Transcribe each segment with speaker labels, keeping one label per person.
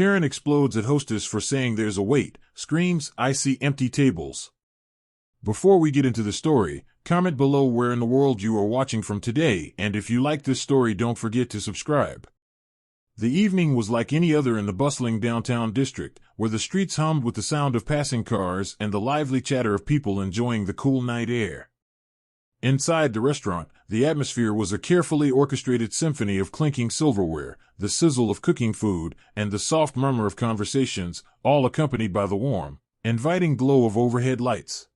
Speaker 1: Karen explodes at Hostess for saying there's a wait, screams, "I see empty tables." Before we get into the story, comment below where in the world you are watching from today, and if you like this story, don't forget to subscribe. The evening was like any other in the bustling downtown district, where the streets hummed with the sound of passing cars and the lively chatter of people enjoying the cool night air. Inside the restaurant, the atmosphere was a carefully orchestrated symphony of clinking silverware, the sizzle of cooking food, and the soft murmur of conversations, all accompanied by the warm, inviting glow of overhead lights.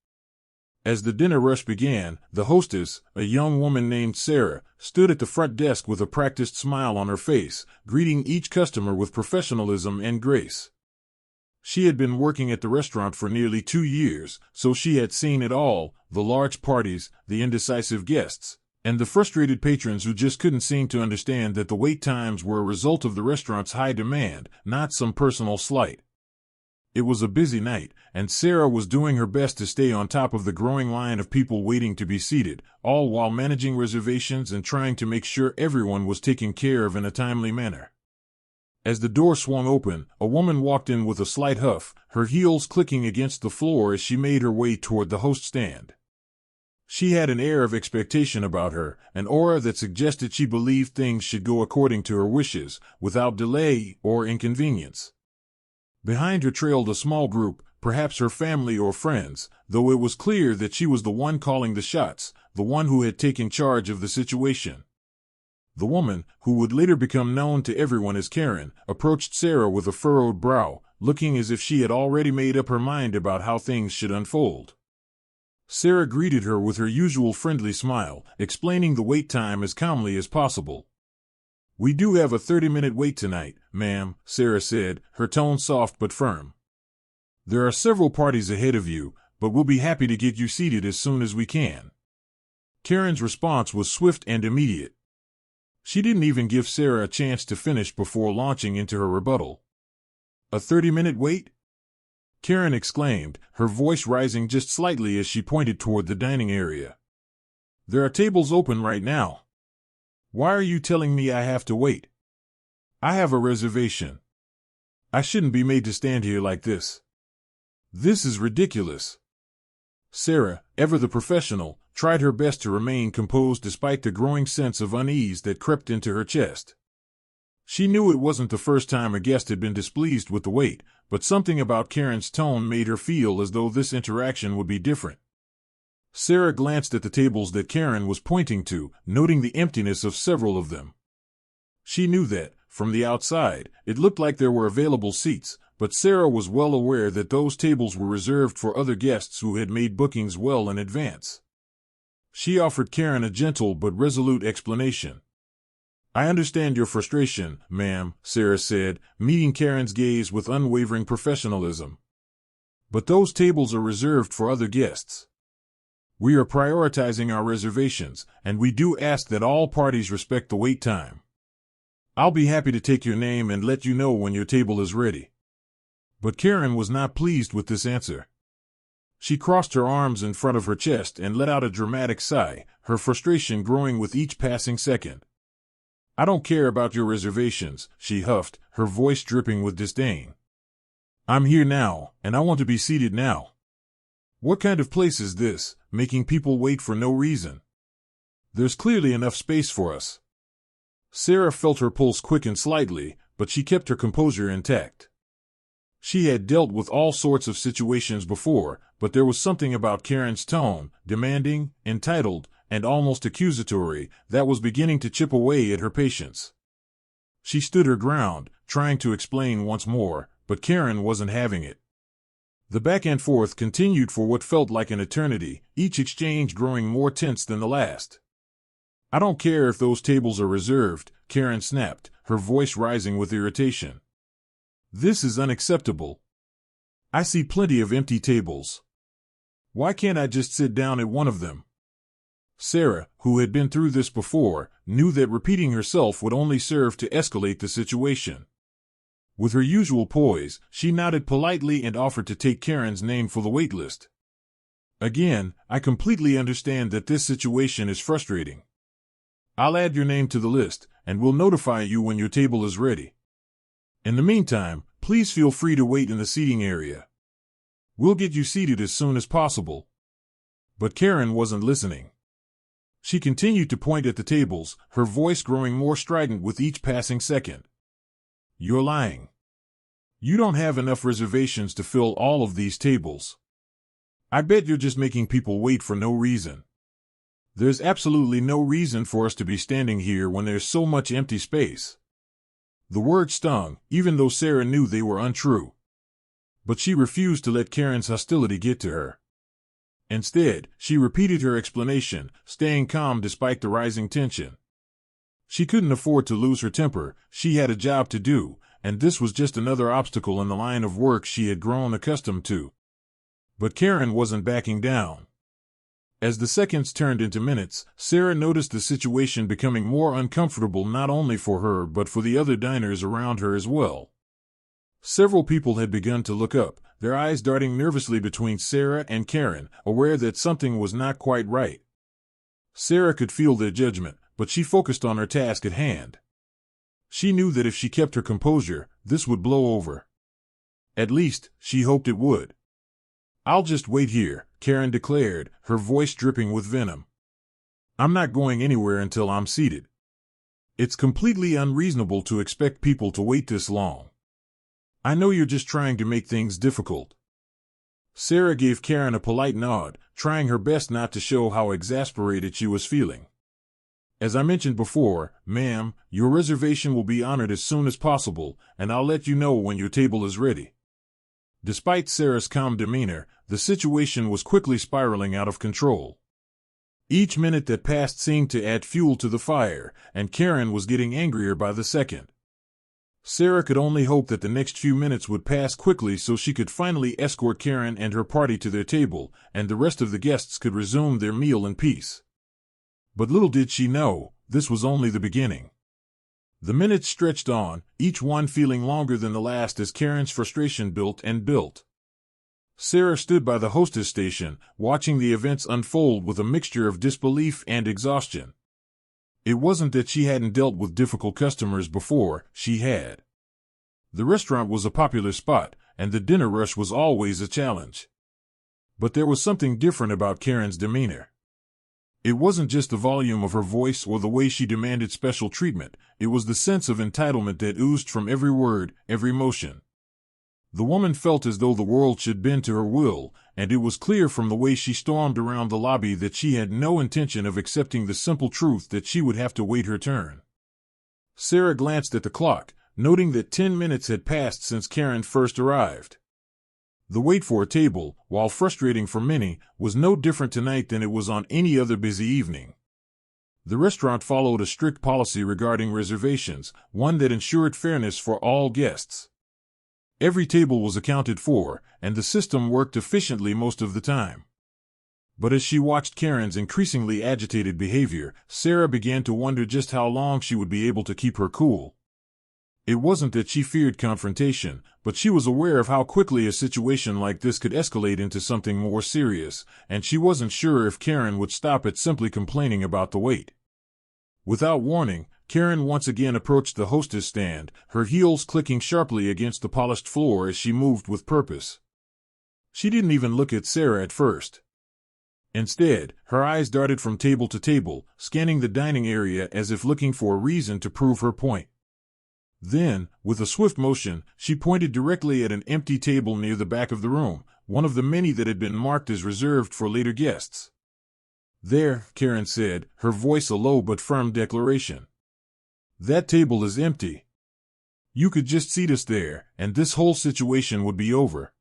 Speaker 1: As the dinner rush began, the hostess, a young woman named Sarah, stood at the front desk with a practiced smile on her face, greeting each customer with professionalism and grace. She had been working at the restaurant for nearly 2 years, so she had seen it all: the large parties, the indecisive guests, and the frustrated patrons who just couldn't seem to understand that the wait times were a result of the restaurant's high demand, not some personal slight. It was a busy night, and Sarah was doing her best to stay on top of the growing line of people waiting to be seated, all while managing reservations and trying to make sure everyone was taken care of in a timely manner. As the door swung open, a woman walked in with a slight huff, her heels clicking against the floor as she made her way toward the host stand. She had an air of expectation about her, an aura that suggested she believed things should go according to her wishes, without delay or inconvenience. Behind her trailed a small group, perhaps her family or friends, though it was clear that she was the one calling the shots, the one who had taken charge of the situation. The woman, who would later become known to everyone as Karen, approached Sarah with a furrowed brow, looking as if she had already made up her mind about how things should unfold. Sarah greeted her with her usual friendly smile, explaining the wait time as calmly as possible. "We do have a 30-minute wait tonight, ma'am," Sarah said, her tone soft but firm. "There are several parties ahead of you, but we'll be happy to get you seated as soon as we can." Karen's response was swift and immediate. She didn't even give Sarah a chance to finish before launching into her rebuttal. "A 30-minute wait?" Karen exclaimed, her voice rising just slightly as she pointed toward the dining area. "There are tables open right now. Why are you telling me I have to wait? I have a reservation. I shouldn't be made to stand here like this. This is ridiculous." Sarah, ever the professional, tried her best to remain composed despite the growing sense of unease that crept into her chest. She knew it wasn't the first time a guest had been displeased with the wait, but something about Karen's tone made her feel as though this interaction would be different. Sarah glanced at the tables that Karen was pointing to, noting the emptiness of several of them. She knew that, from the outside, it looked like there were available seats, but Sarah was well aware that those tables were reserved for other guests who had made bookings well in advance. She offered Karen a gentle but resolute explanation. "I understand your frustration, ma'am," Sarah said, meeting Karen's gaze with unwavering professionalism. "But those tables are reserved for other guests. We are prioritizing our reservations, and we do ask that all parties respect the wait time. I'll be happy to take your name and let you know when your table is ready." But Karen was not pleased with this answer. She crossed her arms in front of her chest and let out a dramatic sigh, her frustration growing with each passing second. "I don't care about your reservations," she huffed, her voice dripping with disdain. "I'm here now, and I want to be seated now. What kind of place is this, making people wait for no reason? There's clearly enough space for us." Sarah felt her pulse quicken slightly, but she kept her composure intact. She had dealt with all sorts of situations before, but there was something about Karen's tone, demanding, entitled, and almost accusatory, that was beginning to chip away at her patience. She stood her ground, trying to explain once more, but Karen wasn't having it. The back and forth continued for what felt like an eternity, each exchange growing more tense than the last. "I don't care if those tables are reserved," Karen snapped, her voice rising with irritation. "This is unacceptable. I see plenty of empty tables. Why can't I just sit down at one of them?" Sarah, who had been through this before, knew that repeating herself would only serve to escalate the situation. With her usual poise, she nodded politely and offered to take Karen's name for the wait list. "Again, I completely understand that this situation is frustrating. I'll add your name to the list, and we'll notify you when your table is ready. In the meantime, Please feel free to wait in the seating area. We'll get you seated as soon as possible. But Karen wasn't listening. She continued to point at the tables, her voice growing more strident with each passing second. You're lying. You don't have enough reservations to fill all of these tables. I bet you're just making people wait for no reason. There's absolutely no reason for us to be standing here when there's so much empty space. The words stung, even though Sarah knew they were untrue. But she refused to let Karen's hostility get to her. Instead, she repeated her explanation, staying calm despite the rising tension. She couldn't afford to lose her temper, she had a job to do, and this was just another obstacle in the line of work she had grown accustomed to. But Karen wasn't backing down. As the seconds turned into minutes, Sarah noticed the situation becoming more uncomfortable not only for her but for the other diners around her as well. Several people had begun to look up, their eyes darting nervously between Sarah and Karen, aware that something was not quite right. Sarah could feel their judgment, but she focused on her task at hand. She knew that if she kept her composure, this would blow over. At least, she hoped it would. I'll just wait here, Karen declared, her voice dripping with venom. I'm not going anywhere until I'm seated. It's completely unreasonable to expect people to wait this long. I know you're just trying to make things difficult. Sarah gave Karen a polite nod, trying her best not to show how exasperated she was feeling. As I mentioned before, ma'am, your reservation will be honored as soon as possible, and I'll let you know when your table is ready. Despite Sarah's calm demeanor, the situation was quickly spiraling out of control. Each minute that passed seemed to add fuel to the fire, and Karen was getting angrier by the second. Sarah could only hope that the next few minutes would pass quickly so she could finally escort Karen and her party to their table, and the rest of the guests could resume their meal in peace. But little did she know, this was only the beginning. The minutes stretched on, each one feeling longer than the last as Karen's frustration built and built. Sarah stood by the hostess station, watching the events unfold with a mixture of disbelief and exhaustion. It wasn't that she hadn't dealt with difficult customers before, she had. The restaurant was a popular spot, and the dinner rush was always a challenge. But there was something different about Karen's demeanor. It wasn't just the volume of her voice or the way she demanded special treatment, it was the sense of entitlement that oozed from every word, every motion. The woman felt as though the world should bend to her will, and it was clear from the way she stormed around the lobby that she had no intention of accepting the simple truth that she would have to wait her turn. Sarah glanced at the clock, noting that 10 minutes had passed since Karen first arrived. The wait for a table, while frustrating for many, was no different tonight than it was on any other busy evening. The restaurant followed a strict policy regarding reservations, one that ensured fairness for all guests. Every table was accounted for, and the system worked efficiently most of the time. But as she watched Karen's increasingly agitated behavior, Sarah began to wonder just how long she would be able to keep her cool. It wasn't that she feared confrontation, but she was aware of how quickly a situation like this could escalate into something more serious, and she wasn't sure if Karen would stop at simply complaining about the wait. Without warning, Karen once again approached the hostess stand, her heels clicking sharply against the polished floor as she moved with purpose. She didn't even look at Sarah at first. Instead, her eyes darted from table to table, scanning the dining area as if looking for a reason to prove her point. Then, with a swift motion, she pointed directly at an empty table near the back of the room, one of the many that had been marked as reserved for later guests. There, Karen said, her voice a low but firm declaration. That table is empty. You could just seat us there, and this whole situation would be over.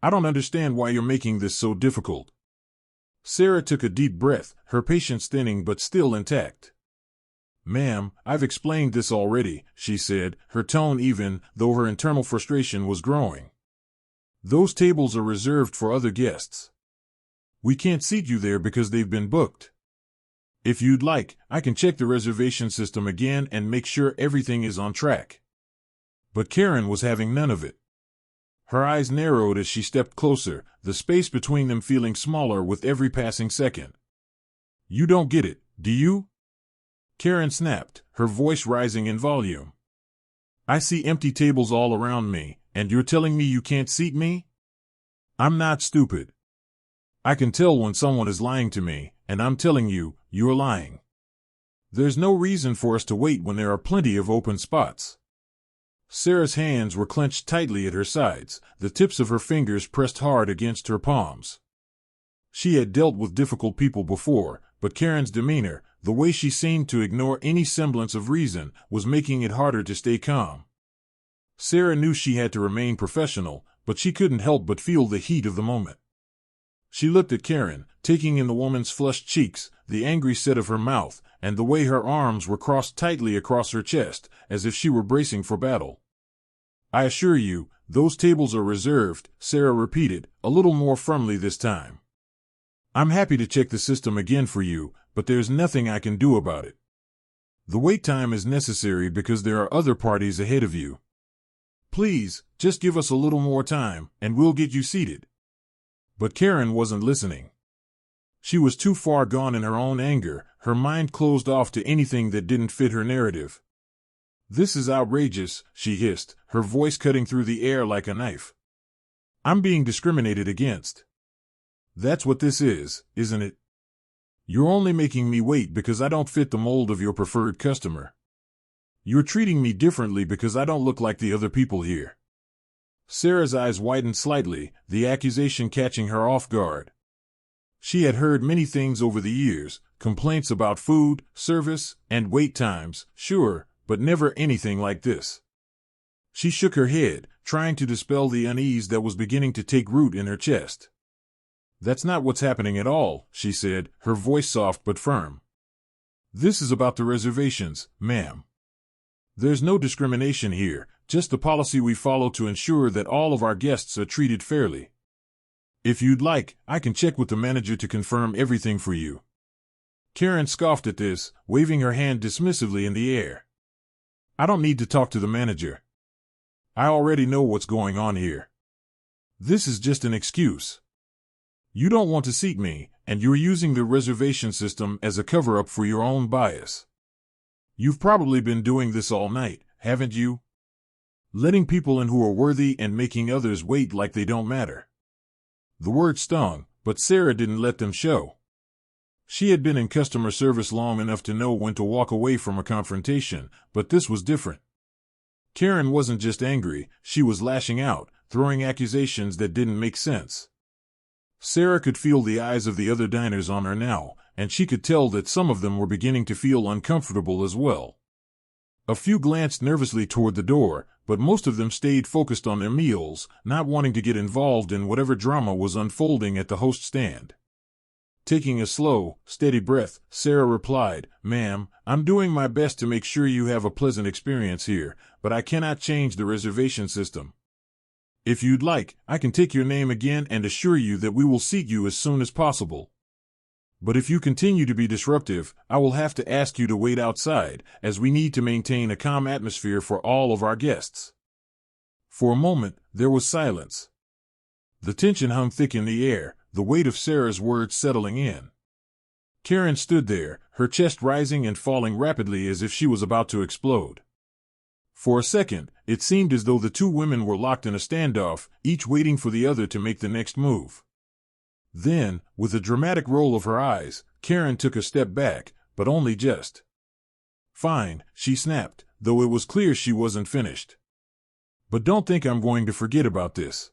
Speaker 1: I don't understand why you're making this so difficult. Sarah took a deep breath, her patience thinning but still intact. Ma'am, I've explained this already, she said, her tone even, though her internal frustration was growing. Those tables are reserved for other guests. We can't seat you there because they've been booked. If you'd like, I can check the reservation system again and make sure everything is on track. But Karen was having none of it. Her eyes narrowed as she stepped closer, the space between them feeling smaller with every passing second. You don't get it, do you? Karen snapped, her voice rising in volume. I see empty tables all around me, and you're telling me you can't seat me? I'm not stupid. I can tell when someone is lying to me, and I'm telling you, you're lying. There's no reason for us to wait when there are plenty of open spots. Sarah's hands were clenched tightly at her sides, the tips of her fingers pressed hard against her palms. She had dealt with difficult people before, but Karen's demeanor, the way she seemed to ignore any semblance of reason, was making it harder to stay calm. Sarah knew she had to remain professional, but she couldn't help but feel the heat of the moment. She looked at Karen, taking in the woman's flushed cheeks, the angry set of her mouth, and the way her arms were crossed tightly across her chest, as if she were bracing for battle. I assure you, those tables are reserved, Sarah repeated, a little more firmly this time. I'm happy to check the system again for you, but there's nothing I can do about it. The wait time is necessary because there are other parties ahead of you. Please, just give us a little more time, and we'll get you seated. But Karen wasn't listening. She was too far gone in her own anger, her mind closed off to anything that didn't fit her narrative. This is outrageous, she hissed, her voice cutting through the air like a knife. I'm being discriminated against. That's what this is, isn't it? You're only making me wait because I don't fit the mold of your preferred customer. You're treating me differently because I don't look like the other people here. Sarah's eyes widened slightly, the accusation catching her off guard. She had heard many things over the years, complaints about food, service, and wait times, sure, but never anything like this. She shook her head, trying to dispel the unease that was beginning to take root in her chest. That's not what's happening at all, she said, her voice soft but firm. This is about the reservations, ma'am. There's no discrimination here, just the policy we follow to ensure that all of our guests are treated fairly. If you'd like, I can check with the manager to confirm everything for you. Karen scoffed at this, waving her hand dismissively in the air. I don't need to talk to the manager. I already know what's going on here. This is just an excuse. You don't want to seat me, and you're using the reservation system as a cover-up for your own bias. You've probably been doing this all night, haven't you? Letting people in who are worthy and making others wait like they don't matter. The word stung, but Sarah didn't let them show. She had been in customer service long enough to know when to walk away from a confrontation, but this was different. Karen wasn't just angry, she was lashing out, throwing accusations that didn't make sense. Sarah could feel the eyes of the other diners on her now, and she could tell that some of them were beginning to feel uncomfortable as well. A few glanced nervously toward the door, but most of them stayed focused on their meals, not wanting to get involved in whatever drama was unfolding at the host stand. Taking a slow, steady breath, Sarah replied, "Ma'am, I'm doing my best to make sure you have a pleasant experience here, but I cannot change the reservation system. If you'd like, I can take your name again and assure you that we will seat you as soon as possible. But if you continue to be disruptive, I will have to ask you to wait outside, as we need to maintain a calm atmosphere for all of our guests." For a moment, there was silence. The tension hung thick in the air, the weight of Sarah's words settling in. Karen stood there, her chest rising and falling rapidly as if she was about to explode. For a second, it seemed as though the two women were locked in a standoff, each waiting for the other to make the next move. Then, with a dramatic roll of her eyes, Karen took a step back, but only just. "Fine," she snapped, though it was clear she wasn't finished. "But don't think I'm going to forget about this.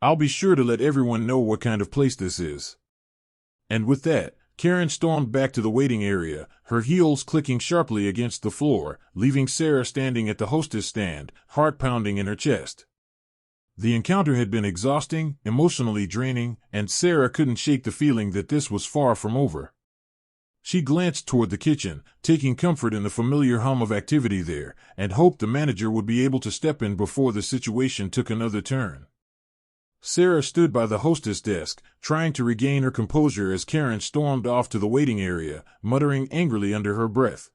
Speaker 1: I'll be sure to let everyone know what kind of place this is." And with that, Karen stormed back to the waiting area, her heels clicking sharply against the floor, leaving Sarah standing at the hostess stand, heart pounding in her chest. The encounter had been exhausting, emotionally draining, and Sarah couldn't shake the feeling that this was far from over. She glanced toward the kitchen, taking comfort in the familiar hum of activity there, and hoped the manager would be able to step in before the situation took another turn. Sarah stood by the hostess desk, trying to regain her composure as Karen stormed off to the waiting area, muttering angrily under her breath.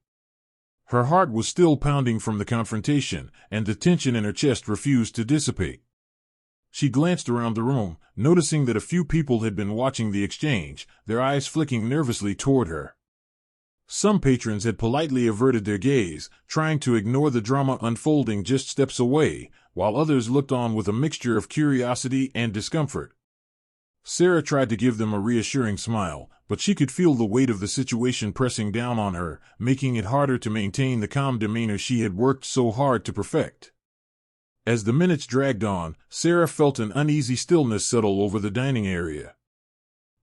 Speaker 1: Her heart was still pounding from the confrontation, and the tension in her chest refused to dissipate. She glanced around the room, noticing that a few people had been watching the exchange, their eyes flicking nervously toward her. Some patrons had politely averted their gaze, trying to ignore the drama unfolding just steps away, while others looked on with a mixture of curiosity and discomfort. Sarah tried to give them a reassuring smile, but she could feel the weight of the situation pressing down on her, making it harder to maintain the calm demeanor she had worked so hard to perfect. As the minutes dragged on, Sarah felt an uneasy stillness settle over the dining area.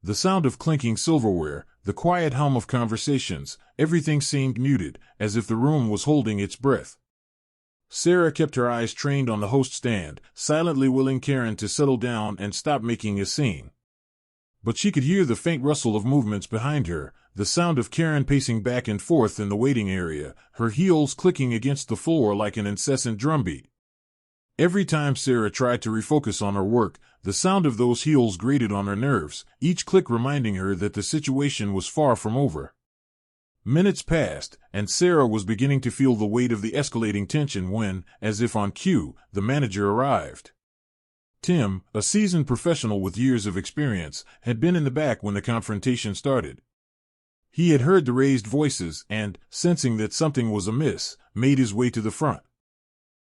Speaker 1: The sound of clinking silverware, the quiet hum of conversations, everything seemed muted, as if the room was holding its breath. Sarah kept her eyes trained on the host stand, silently willing Karen to settle down and stop making a scene. But she could hear the faint rustle of movements behind her, the sound of Karen pacing back and forth in the waiting area, her heels clicking against the floor like an incessant drumbeat. Every time Sarah tried to refocus on her work, the sound of those heels grated on her nerves, each click reminding her that the situation was far from over. Minutes passed, and Sarah was beginning to feel the weight of the escalating tension when, as if on cue, the manager arrived. Tim, a seasoned professional with years of experience, had been in the back when the confrontation started. He had heard the raised voices and, sensing that something was amiss, made his way to the front.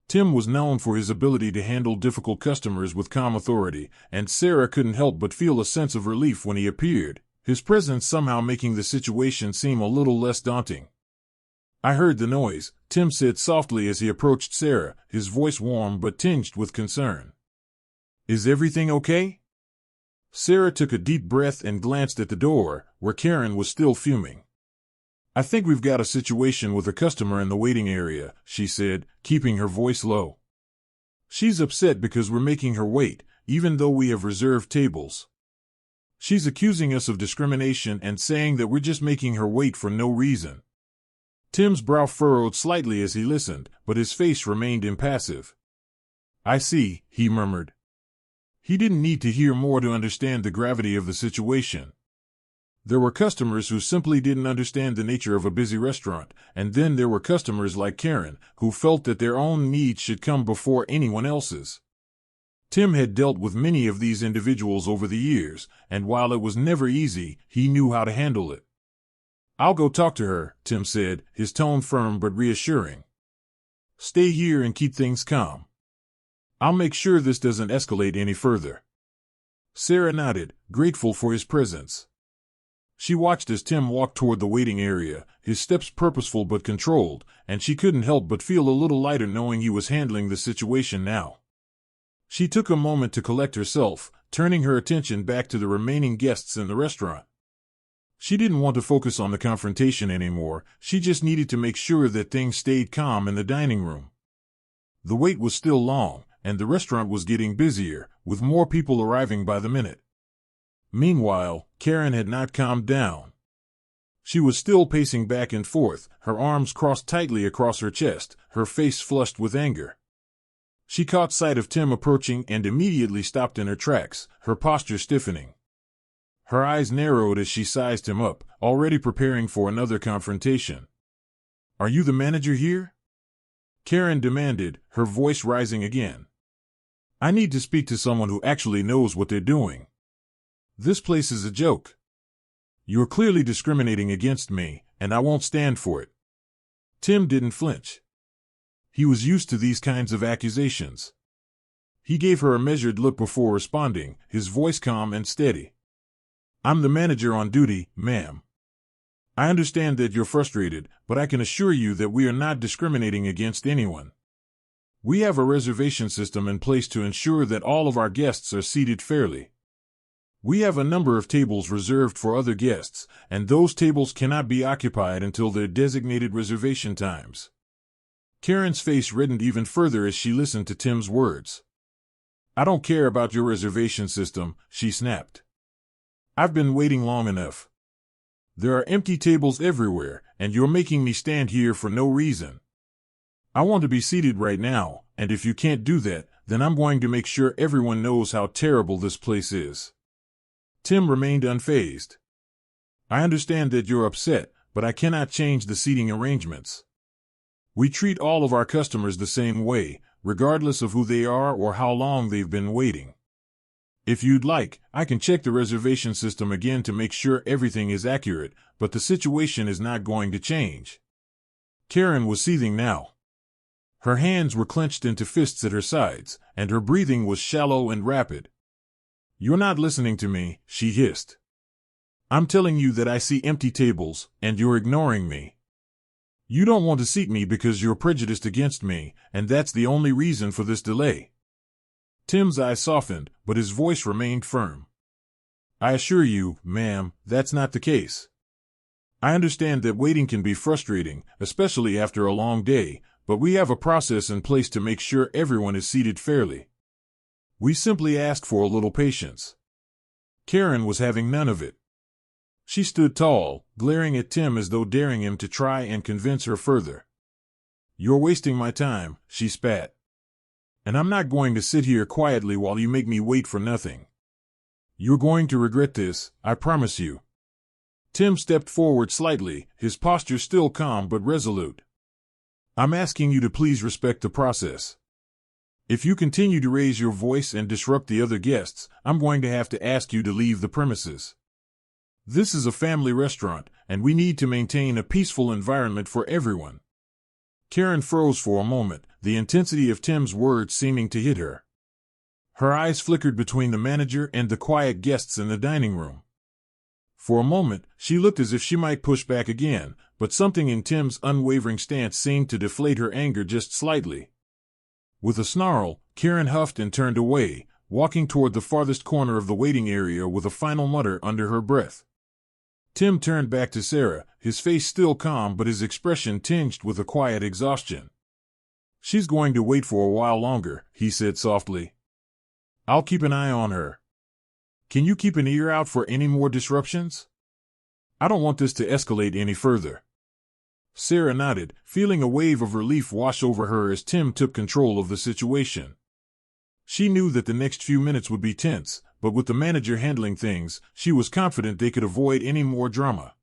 Speaker 1: Tim was known for his ability to handle difficult customers with calm authority, and Sarah couldn't help but feel a sense of relief when he appeared, his presence somehow making the situation seem a little less daunting. "I heard the noise," Tim said softly as he approached Sarah, his voice warm but tinged with concern. "Is everything okay?" Sarah took a deep breath and glanced at the door, where Karen was still fuming. "I think we've got a situation with a customer in the waiting area," she said, keeping her voice low. "She's upset because we're making her wait, even though we have reserved tables. She's accusing us of discrimination and saying that we're just making her wait for no reason." Tim's brow furrowed slightly as he listened, but his face remained impassive. "I see," he murmured. He didn't need to hear more to understand the gravity of the situation. There were customers who simply didn't understand the nature of a busy restaurant, and then there were customers like Karen, who felt that their own needs should come before anyone else's. Tim had dealt with many of these individuals over the years, and while it was never easy, he knew how to handle it. "I'll go talk to her," Tim said, his tone firm but reassuring. "Stay here and keep things calm. I'll make sure this doesn't escalate any further." Sarah nodded, grateful for his presence. She watched as Tim walked toward the waiting area, his steps purposeful but controlled, and she couldn't help but feel a little lighter knowing he was handling the situation now. She took a moment to collect herself, turning her attention back to the remaining guests in the restaurant. She didn't want to focus on the confrontation anymore, she just needed to make sure that things stayed calm in the dining room. The wait was still long, and the restaurant was getting busier, with more people arriving by the minute. Meanwhile, Karen had not calmed down. She was still pacing back and forth, her arms crossed tightly across her chest, her face flushed with anger. She caught sight of Tim approaching and immediately stopped in her tracks, her posture stiffening. Her eyes narrowed as she sized him up, already preparing for another confrontation. "Are you the manager here?" Karen demanded, her voice rising again. "I need to speak to someone who actually knows what they're doing. This place is a joke. You're clearly discriminating against me, and I won't stand for it." Tim didn't flinch. He was used to these kinds of accusations. He gave her a measured look before responding, his voice calm and steady. "I'm the manager on duty, ma'am. I understand that you're frustrated, but I can assure you that we are not discriminating against anyone. We have a reservation system in place to ensure that all of our guests are seated fairly. We have a number of tables reserved for other guests, and those tables cannot be occupied until their designated reservation times." Karen's face reddened even further as she listened to Tim's words. "I don't care about your reservation system," she snapped. "I've been waiting long enough. There are empty tables everywhere, and you're making me stand here for no reason. I want to be seated right now, and if you can't do that, then I'm going to make sure everyone knows how terrible this place is." Tim remained unfazed. "I understand that you're upset, but I cannot change the seating arrangements. We treat all of our customers the same way, regardless of who they are or how long they've been waiting. If you'd like, I can check the reservation system again to make sure everything is accurate, but the situation is not going to change. Karen was seething now. Her hands were clenched into fists at her sides, and her breathing was shallow and rapid. "You're not listening to me," she hissed. "I'm telling you that I see empty tables, and you're ignoring me. You don't want to seat me because you're prejudiced against me, and that's the only reason for this delay." Tim's eyes softened, but his voice remained firm. "I assure you, ma'am, that's not the case. I understand that waiting can be frustrating, especially after a long day, but we have a process in place to make sure everyone is seated fairly. We simply ask for a little patience." Karen was having none of it. She stood tall, glaring at Tim as though daring him to try and convince her further. "You're wasting my time," she spat. "And I'm not going to sit here quietly while you make me wait for nothing. You're going to regret this, I promise you." Tim stepped forward slightly, his posture still calm but resolute. "I'm asking you to please respect the process. If you continue to raise your voice and disrupt the other guests, I'm going to have to ask you to leave the premises. This is a family restaurant, and we need to maintain a peaceful environment for everyone." Karen froze for a moment, the intensity of Tim's words seeming to hit her. Her eyes flickered between the manager and the quiet guests in the dining room. For a moment, she looked as if she might push back again, but something in Tim's unwavering stance seemed to deflate her anger just slightly. With a snarl, Karen huffed and turned away, walking toward the farthest corner of the waiting area with a final mutter under her breath. Tim turned back to Sarah, his face still calm but his expression tinged with a quiet exhaustion. "She's going to wait for a while longer," he said softly. "I'll keep an eye on her. Can you keep an ear out for any more disruptions? I don't want this to escalate any further." Sarah nodded, feeling a wave of relief wash over her as Tim took control of the situation. She knew that the next few minutes would be tense, but with the manager handling things, she was confident they could avoid any more drama.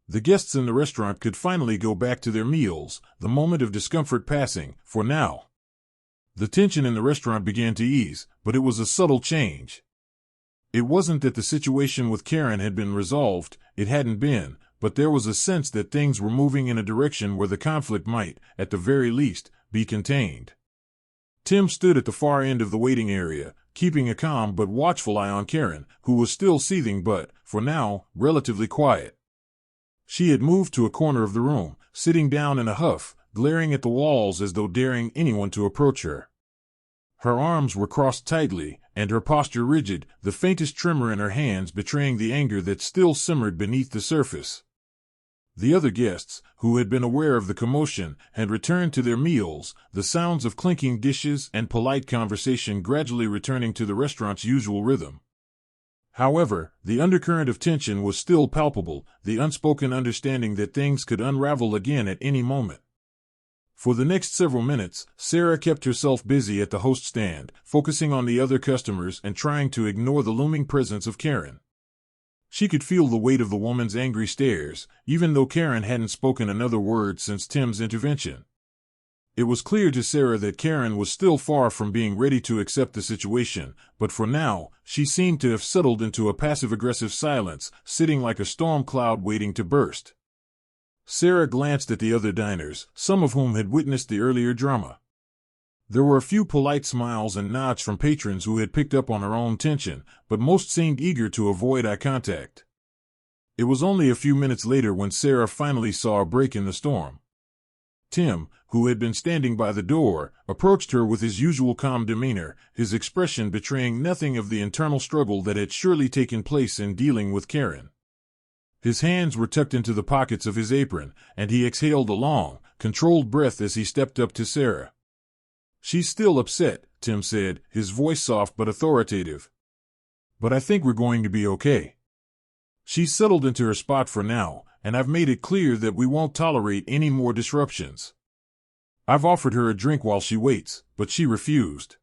Speaker 1: The guests in the restaurant could finally go back to their meals, the moment of discomfort passing, for now. The tension in the restaurant began to ease, but it was a subtle change. It wasn't that the situation with Karen had been resolved, it hadn't been, but there was a sense that things were moving in a direction where the conflict might, at the very least, be contained. Tim stood at the far end of the waiting area, keeping a calm but watchful eye on Karen, who was still seething but, for now, relatively quiet. She had moved to a corner of the room, sitting down in a huff, glaring at the walls as though daring anyone to approach her. Her arms were crossed tightly, and her posture rigid, the faintest tremor in her hands betraying the anger that still simmered beneath the surface. The other guests, who had been aware of the commotion, had returned to their meals, the sounds of clinking dishes and polite conversation gradually returning to the restaurant's usual rhythm. However, the undercurrent of tension was still palpable, the unspoken understanding that things could unravel again at any moment. For the next several minutes, Sarah kept herself busy at the host stand, focusing on the other customers and trying to ignore the looming presence of Karen. She could feel the weight of the woman's angry stares, even though Karen hadn't spoken another word since Tim's intervention. It was clear to Sarah that Karen was still far from being ready to accept the situation, but for now, she seemed to have settled into a passive-aggressive silence, sitting like a storm cloud waiting to burst. Sarah glanced at the other diners, some of whom had witnessed the earlier drama. There were a few polite smiles and nods from patrons who had picked up on her own tension, but most seemed eager to avoid eye contact. It was only a few minutes later when Sarah finally saw a break in the storm. Tim, who had been standing by the door, approached her with his usual calm demeanor, his expression betraying nothing of the internal struggle that had surely taken place in dealing with Karen. His hands were tucked into the pockets of his apron, and he exhaled a long, controlled breath as he stepped up to Sarah. "She's still upset," Tim said, his voice soft but authoritative. "But I think we're going to be okay. She's settled into her spot for now, and I've made it clear that we won't tolerate any more disruptions. I've offered her a drink while she waits, but she refused.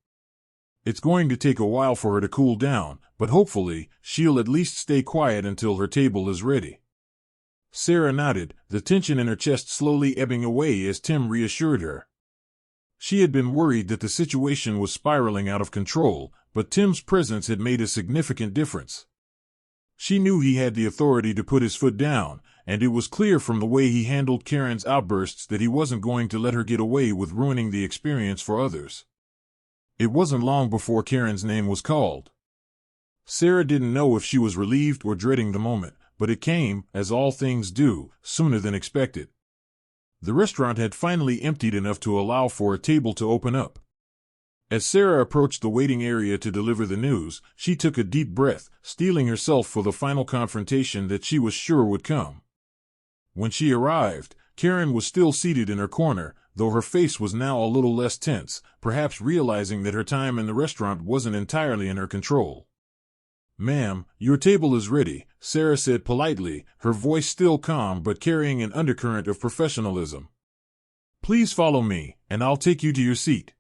Speaker 1: It's going to take a while for her to cool down, but hopefully, she'll at least stay quiet until her table is ready." Sarah nodded, the tension in her chest slowly ebbing away as Tim reassured her. She had been worried that the situation was spiraling out of control, but Tim's presence had made a significant difference. She knew he had the authority to put his foot down, and it was clear from the way he handled Karen's outbursts that he wasn't going to let her get away with ruining the experience for others. It wasn't long before Karen's name was called. Sarah didn't know if she was relieved or dreading the moment, but it came, as all things do, sooner than expected. The restaurant had finally emptied enough to allow for a table to open up. As Sarah approached the waiting area to deliver the news, she took a deep breath, steeling herself for the final confrontation that she was sure would come. When she arrived, Karen was still seated in her corner, though her face was now a little less tense, perhaps realizing that her time in the restaurant wasn't entirely in her control. "Ma'am, your table is ready," Sarah said politely, her voice still calm but carrying an undercurrent of professionalism. "Please follow me, and I'll take you to your seat."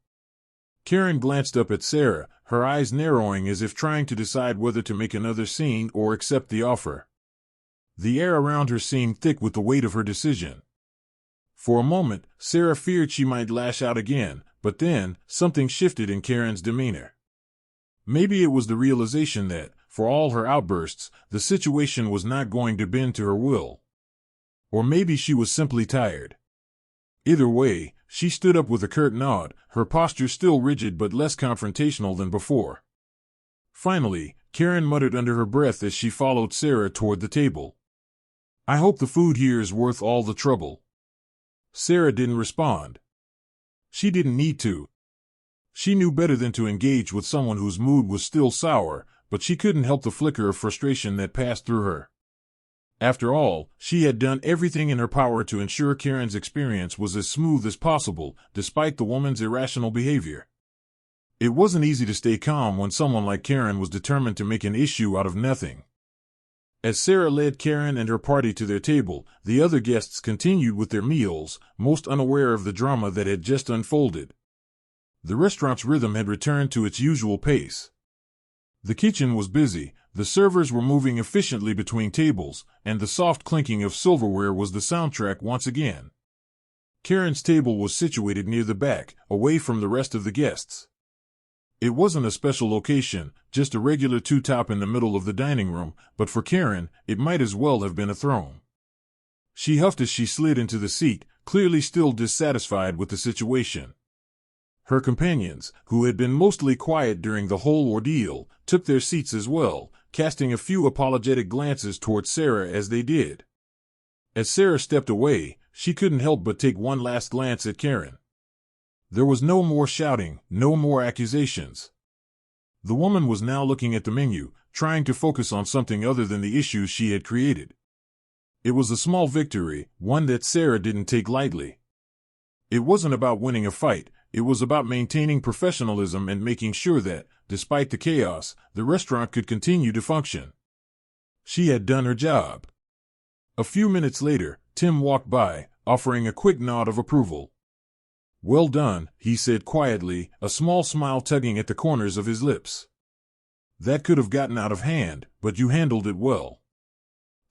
Speaker 1: Karen glanced up at Sarah, her eyes narrowing as if trying to decide whether to make another scene or accept the offer. The air around her seemed thick with the weight of her decision. For a moment, Sarah feared she might lash out again, but then, something shifted in Karen's demeanor. Maybe it was the realization that, for all her outbursts, the situation was not going to bend to her will. Or maybe she was simply tired. Either way, she stood up with a curt nod, her posture still rigid but less confrontational than before. Finally, Karen muttered under her breath as she followed Sarah toward the table. "I hope the food here is worth all the trouble." Sarah didn't respond. She didn't need to. She knew better than to engage with someone whose mood was still sour, but she couldn't help the flicker of frustration that passed through her. After all, she had done everything in her power to ensure Karen's experience was as smooth as possible, despite the woman's irrational behavior. It wasn't easy to stay calm when someone like Karen was determined to make an issue out of nothing. As Sarah led Karen and her party to their table, the other guests continued with their meals, most unaware of the drama that had just unfolded. The restaurant's rhythm had returned to its usual pace. The kitchen was busy, the servers were moving efficiently between tables, and the soft clinking of silverware was the soundtrack once again. Karen's table was situated near the back, away from the rest of the guests. It wasn't a special location, just a regular two-top in the middle of the dining room, but for Karen, it might as well have been a throne. She huffed as she slid into the seat, clearly still dissatisfied with the situation. Her companions, who had been mostly quiet during the whole ordeal, took their seats as well, casting a few apologetic glances toward Sarah as they did. As Sarah stepped away, she couldn't help but take one last glance at Karen. There was no more shouting, no more accusations. The woman was now looking at the menu, trying to focus on something other than the issues she had created. It was a small victory, one that Sarah didn't take lightly. It wasn't about winning a fight, it was about maintaining professionalism and making sure that, despite the chaos, the restaurant could continue to function. She had done her job. A few minutes later, Tim walked by, offering a quick nod of approval. "Well done," he said quietly, a small smile tugging at the corners of his lips. "That could have gotten out of hand, but you handled it well."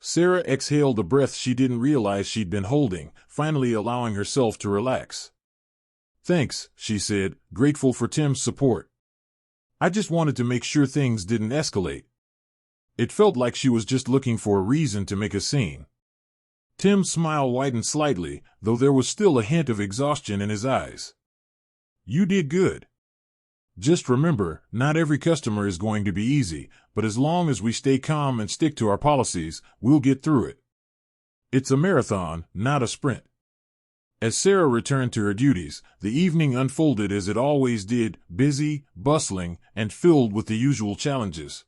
Speaker 1: Sarah exhaled a breath she didn't realize she'd been holding, finally allowing herself to relax. "Thanks," she said, grateful for Tim's support. "I just wanted to make sure things didn't escalate." It felt like she was just looking for a reason to make a scene. Tim's smile widened slightly, though there was still a hint of exhaustion in his eyes. "You did good. Just remember, not every customer is going to be easy, but as long as we stay calm and stick to our policies, we'll get through it. It's a marathon, not a sprint." As Sarah returned to her duties, the evening unfolded as it always did, busy, bustling, and filled with the usual challenges.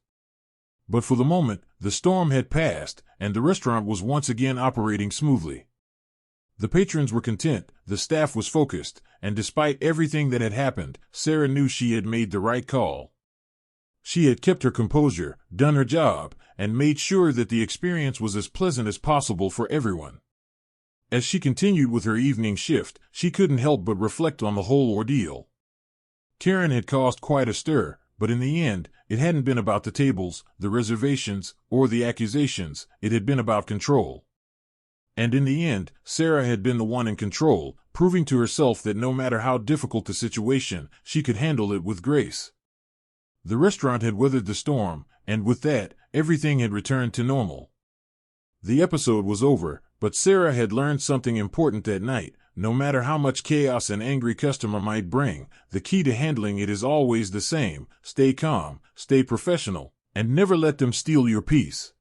Speaker 1: But for the moment, the storm had passed, and the restaurant was once again operating smoothly. The patrons were content, the staff was focused, and despite everything that had happened, Sarah knew she had made the right call. She had kept her composure, done her job, and made sure that the experience was as pleasant as possible for everyone. As she continued with her evening shift, she couldn't help but reflect on the whole ordeal. Karen had caused quite a stir, but in the end, it hadn't been about the tables, the reservations, or the accusations, it had been about control. And in the end, Sarah had been the one in control, proving to herself that no matter how difficult the situation, she could handle it with grace. The restaurant had weathered the storm, and with that, everything had returned to normal. The episode was over, but Sarah had learned something important that night. No matter how much chaos an angry customer might bring, the key to handling it is always the same: stay calm, stay professional, and never let them steal your peace.